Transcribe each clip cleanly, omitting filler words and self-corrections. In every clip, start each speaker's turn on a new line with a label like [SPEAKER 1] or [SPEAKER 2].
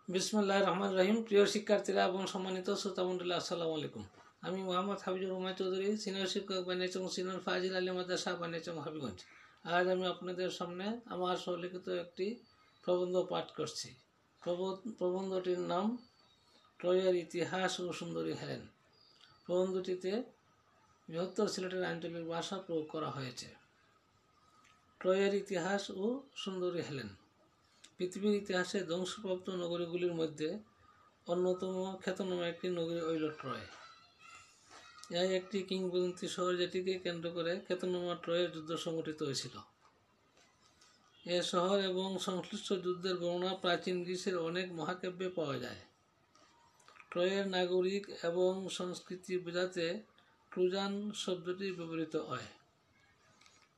[SPEAKER 1] বিসমিল্লাহির রহমানির রহিম। প্রিয় শিক্ষার্থীরা এবং সম্মানিত শ্রোতামণ্ডলী, আসসালামু আলাইকুম। আমি মোহাম্মদ হাবিজুর রহমান চৌধুরী, সিনিয়র শিক্ষক বানিয়াচং সিনিয়র ফাজিল আলী মাদ্রাসা বানিয়াচং হবিগঞ্জ। আজ আমি আপনাদের সামনে আমার স্বলিখিত একটি প্রবন্ধ পাঠ করছি। প্রবন্ধটির নাম ট্রয়ের ইতিহাস ও সুন্দরী হেলেন। প্রবন্ধটিতে বৃহত্তর সিলেটের আঞ্চলিক ভাষা প্রয়োগ করা হয়েছে। ট্রয়ের ইতিহাস ও সুন্দরী হেলেন। পৃথিবীর ইতিহাসে ধ্বংসপ্রাপ্ত নগরীগুলির মধ্যে অন্যতম খ্যাতনামা একটি নগরী হইল ট্রয়। এই একটি কিংবদন্তি শহর, যেটিকে কেন্দ্র করে খ্যাতনামা ট্রয়ের যুদ্ধ সংঘটিত হয়েছিল। এ শহর এবং সংশ্লিষ্ট যুদ্ধের বর্ণনা প্রাচীন গ্রিসের অনেক মহাকাব্যে পাওয়া যায়। ট্রয়ের নাগরিক এবং সংস্কৃতি বোঝাতে ট্রোজান শব্দটি ব্যবহৃত হয়।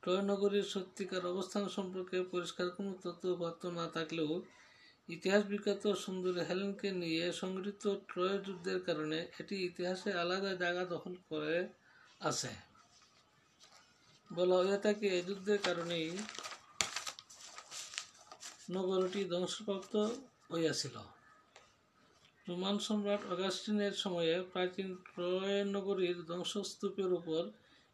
[SPEAKER 1] ট্রয় নগরীর সত্যিকার অবস্থান সম্পর্কে পরিষ্কার কোনো তথ্য না থাকলেও ইতিহাস বিখ্যাত সুন্দরী হেলেনকে নিয়ে সংগঠিত ট্রয়ের যুদ্ধের কারণে এটি ইতিহাসে আলাদা জায়গা দখল করে আছে। বলা হয়ে থাকে এই যুদ্ধের কারণেই নগরীটি ধ্বংসপ্রাপ্ত হইয়াছিল। রোমান সম্রাট অগাস্টিনের সময়ে প্রাচীন ট্রয় নগরীর ধ্বংসস্তূপের উপর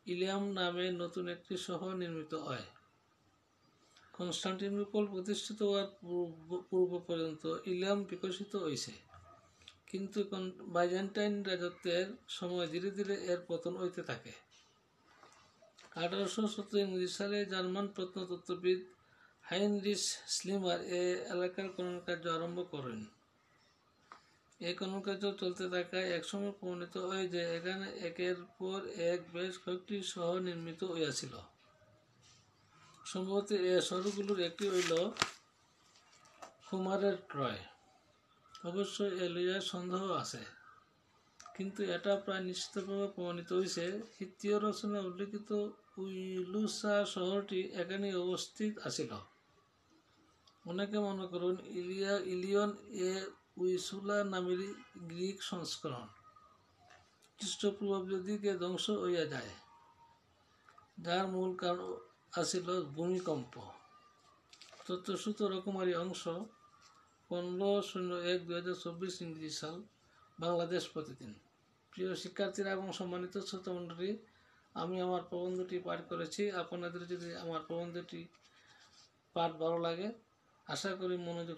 [SPEAKER 1] ইলিয়াম নামে নতুন একটি শহর নির্মিত হয়। কনস্টান্টিনোপল প্রতিষ্ঠিত হওয়ার পূর্ব পর্যন্ত ইলিয়াম বিকশিত হয়েছে, কিন্তু বাইজেন্টাইন রাজত্বের সময় ধীরে ধীরে এর পতন হইতে থাকে। 1817 সালে জার্মান প্রত্নতত্ত্ববিদ হাইনরিশ স্লিমার এ এলাকার খনন কার্য আরম্ভ করেন। এই খনন কার্য চলতে থাকায় একসময় প্রমাণিত হয় যে এখানে একের পর এক বেশ কয়েকটি শহর নির্মিত হইয়াছিল। সম্ভবত এই শহরগুলোর একটি হইল হোমারের ট্রয়। অবশ্য এ লইয়া সন্দেহ আছে, কিন্তু এটা প্রায় নিশ্চিতভাবে প্রমাণিত হয়েছে। হিত্তীয় রচনায় উল্লিখিত উইলুসা শহরটি এখানেই অবস্থিত আছিল। অনেকে মনে করেন ইলিয়ন এ উইসুলা নামেরই গ্রিক সংস্করণ। খ্রিস্টপূর্বাব্দের দিকে ধ্বংস হইয়া যায়, যার মূল কারণ আছিল ভূমিকম্প। তথ্যসূত্র রকমারি অংশ 15/01/2024 ইংরেজি সাল, বাংলাদেশ প্রতিদিন। প্রিয় শিক্ষার্থীরা এবং সম্মানিত শ্রোতামণ্ডলী, আমি আমার প্রবন্ধটি পাঠ করেছি। আপনাদের যদি আমার প্রবন্ধটি পাঠ ভালো লাগে, আশা করি মনোযোগ